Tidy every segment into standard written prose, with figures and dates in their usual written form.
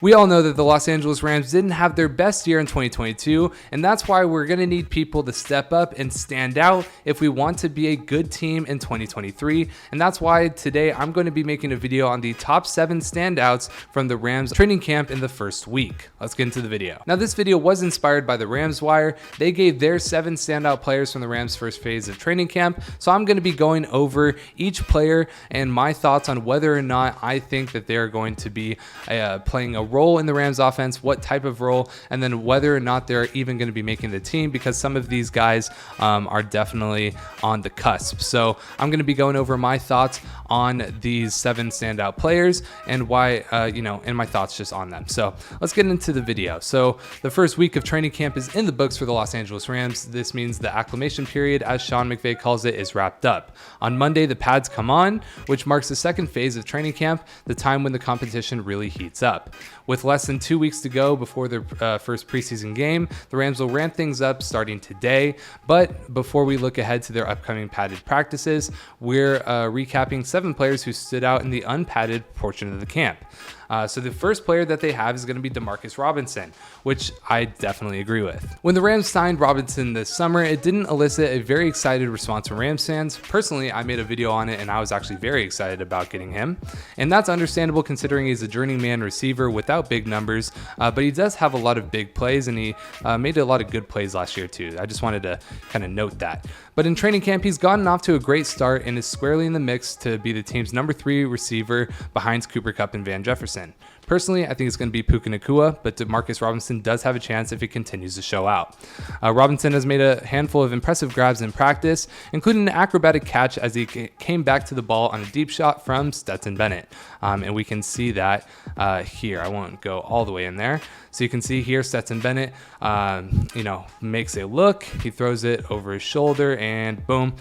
We all know that the Los Angeles Rams didn't have their best year in 2022, and that's why we're going to need people to step up and stand out if we want to be a good team in 2023. And that's why today I'm going to be making a video on the top 7 standouts from the Rams training camp in the first week. Let's get into the video. Now, this video was inspired by the Rams Wire. They gave their 7 standout players from the Rams' first phase of training camp. So I'm going to be going over each player and my thoughts on whether or not I think that they're going to be playing a role in the Rams offense, what type of role, and then whether or not they're even going to be making the team, because some of these guys are definitely on the cusp. So I'm going to be going over my thoughts on these 7 standout players and why, and my thoughts just on them. So let's get into the video. So the first week of training camp is in the books for the Los Angeles Rams. This means the acclimation period, as Sean McVay calls it, is wrapped up. On Monday, the pads come on, which marks the second phase of training camp, the time when the competition really heats up. With less than 2 weeks to go before their first preseason game, the Rams will ramp things up starting today. But before we look ahead to their upcoming padded practices, we're recapping 7 players who stood out in the unpadded portion of the camp. So the first player that they have is going to be Demarcus Robinson, which I definitely agree with. When the Rams signed Robinson this summer, it didn't elicit a very excited response from Rams fans. Personally, I made a video on it and I was actually very excited about getting him. And that's understandable considering he's a journeyman receiver without big numbers, but he does have a lot of big plays, and he made a lot of good plays last year too. I just wanted to kind of note that. But in training camp, he's gotten off to a great start and is squarely in the mix to be the team's number 3 receiver behind Cooper Kupp and Van Jefferson. Personally, I think it's going to be Puka Nacua, but Demarcus Robinson does have a chance if he continues to show out. Robinson has made a handful of impressive grabs in practice, including an acrobatic catch as he came back to the ball on a deep shot from Stetson Bennett. And we can see that here. I won't go all the way in there. So you can see here Stetson Bennett, makes a look. He throws it over his shoulder and boom.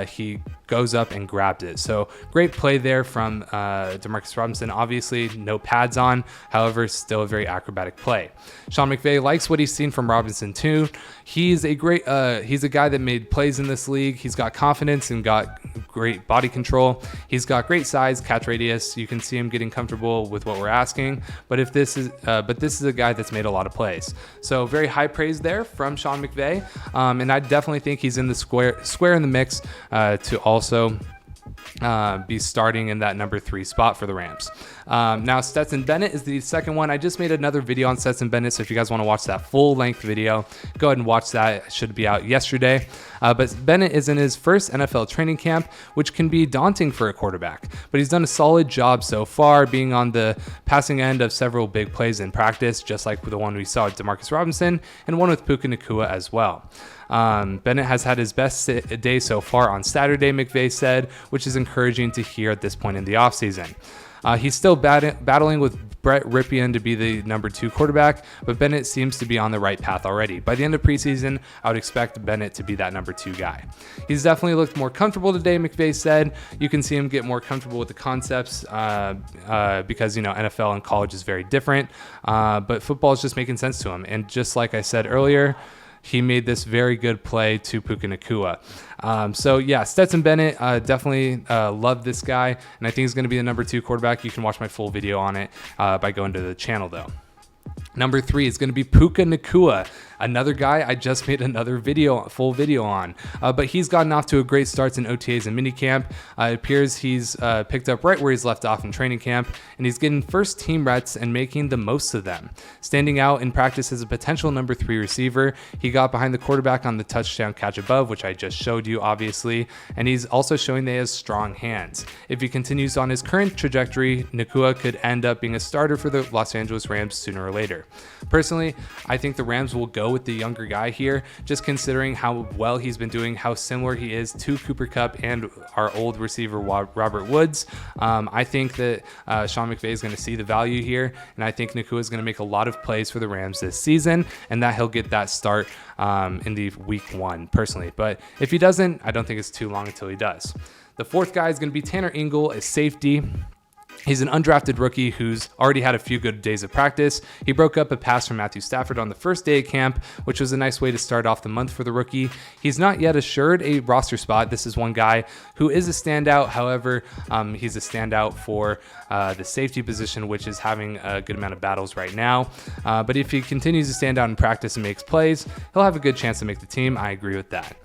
He goes up and grabbed it. So great play there from Demarcus Robinson. Obviously, no pads on. However, still a very acrobatic play. Sean McVay likes what he's seen from Robinson too. He's a guy that made plays in this league. He's got confidence and got great body control. He's got great size, catch radius. You can see him getting comfortable with what we're asking. But this is a guy that's made a lot of plays. So very high praise there from Sean McVay. And I definitely think he's in the square in the mix to also be starting in that number 3 spot for the Rams. Now Stetson Bennett is the second one. I just made another video on Stetson Bennett, so if you guys want to watch that full-length video, go ahead and watch that. It should be out yesterday. But Bennett is in his first NFL training camp, which can be daunting for a quarterback. But he's done a solid job so far, being on the passing end of several big plays in practice, just like the one we saw with Demarcus Robinson, and one with Puka Nacua as well. Bennett has had his best day so far on Saturday, McVay said, which is encouraging to hear at this point in the offseason. He's still battling with Brett Rypien to be the number 2 quarterback, but Bennett seems to be on the right path already. By the end of preseason, I would expect Bennett to be that number 2 guy. He's definitely looked more comfortable today, McVay said. You can see him get more comfortable with the concepts because, NFL and college is very different, but football is just making sense to him. And just like I said earlier, he made this very good play to Puka Nacua. Stetson Bennett, definitely love this guy, and I think he's going to be the number 2 quarterback. You can watch my full video on it by going to the channel, though. Number 3 is going to be Puka Nacua, another guy I just made another full video on. But he's gotten off to a great start in OTAs and minicamp. It appears he's picked up right where he's left off in training camp, and he's getting first team reps and making the most of them. Standing out in practice as a potential number 3 receiver, he got behind the quarterback on the touchdown catch above, which I just showed you, obviously, and he's also showing that he has strong hands. If he continues on his current trajectory, Nacua could end up being a starter for the Los Angeles Rams sooner or later. Personally, I think the Rams will go with the younger guy here, just considering how well he's been doing, how similar he is to Cooper Kupp and our old receiver Robert Woods. I think that Sean McVay is going to see the value here, and I think Nacua is going to make a lot of plays for the Rams this season, and that he'll get that start in the week 1 personally. But if he doesn't, I don't think it's too long until he does. The 4th guy is going to be Tanner Ingle, a safety. He's an undrafted rookie who's already had a few good days of practice. He broke up a pass from Matthew Stafford on the first day of camp, which was a nice way to start off the month for the rookie. He's not yet assured a roster spot. This is one guy who is a standout. However, he's a standout for the safety position, which is having a good amount of battles right now. But if he continues to stand out in practice and makes plays, he'll have a good chance to make the team. I agree with that.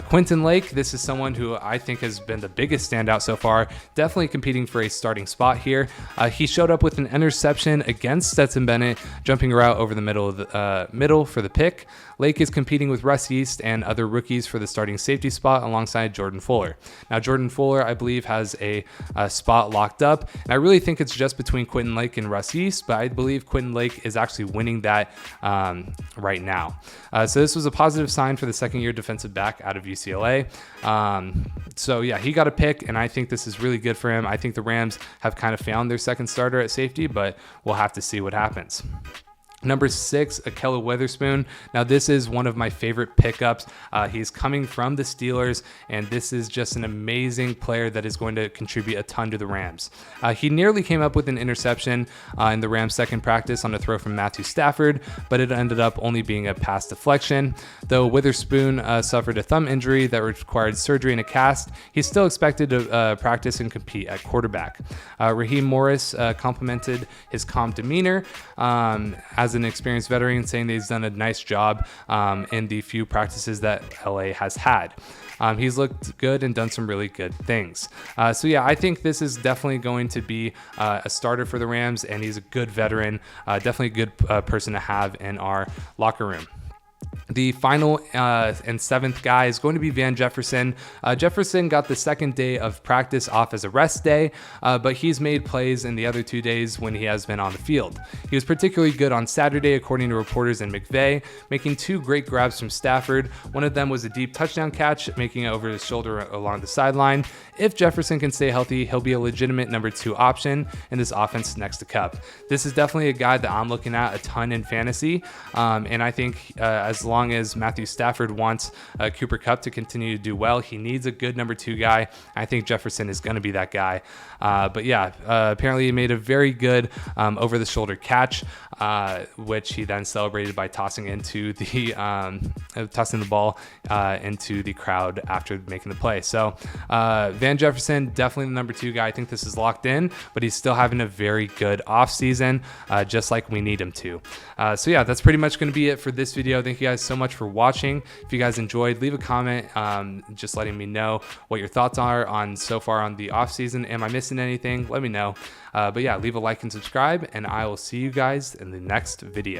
Quentin Lake, this is someone who I think has been the biggest standout so far, definitely competing for a starting spot here. He showed up with an interception against Stetson Bennett, jumping a route over the middle for the pick. Lake is competing with Russ East and other rookies for the starting safety spot alongside Jordan Fuller. Now, Jordan Fuller, I believe, has a spot locked up, and I really think it's just between Quentin Lake and Russ East, but I believe Quentin Lake is actually winning that right now. So this was a positive sign for the second-year defensive back out of UCLA. So yeah, he got a pick, and I think this is really good for him. I think the Rams have kind of found their second starter at safety, but we'll have to see what happens. Number 6, Ahkello Witherspoon. Now, this is one of my favorite pickups. He's coming from the Steelers, and this is just an amazing player that is going to contribute a ton to the Rams. He nearly came up with an interception in the Rams' second practice on a throw from Matthew Stafford, but it ended up only being a pass deflection. Though Witherspoon suffered a thumb injury that required surgery and a cast, he's still expected to practice and compete at quarterback. Raheem Morris complimented his calm demeanor as an experienced veteran, saying that he's done a nice job in the few practices that LA has had. He's looked good and done some really good things. So yeah, I think this is definitely going to be a starter for the Rams, and he's a good veteran, definitely a good person to have in our locker room. The final and seventh guy is going to be Van Jefferson. Jefferson got the second day of practice off as a rest day, but he's made plays in the other 2 days when he has been on the field. He was particularly good on Saturday, according to reporters in McVay, making 2 great grabs from Stafford. One of them was a deep touchdown catch, making it over his shoulder along the sideline. If Jefferson can stay healthy, he'll be a legitimate number 2 option in this offense next to Kupp. This is definitely a guy that I'm looking at a ton in fantasy, and I think as long as Matthew Stafford wants Cooper Kupp to continue to do well, he needs a good number 2 guy. I think Jefferson is going to be that guy. But yeah, apparently he made a very good over-the-shoulder catch, which he then celebrated by tossing the ball into the crowd after making the play. So Van Jefferson, definitely the number 2 guy. I think this is locked in, but he's still having a very good offseason, just like we need him to. So yeah, that's pretty much going to be it for this video. Thank you guys so much for watching. If you guys enjoyed, leave a comment just letting me know what your thoughts are on so far on the offseason. Am I missing anything? Let me know. But yeah, leave a like and subscribe, and I will see you guys in the next video.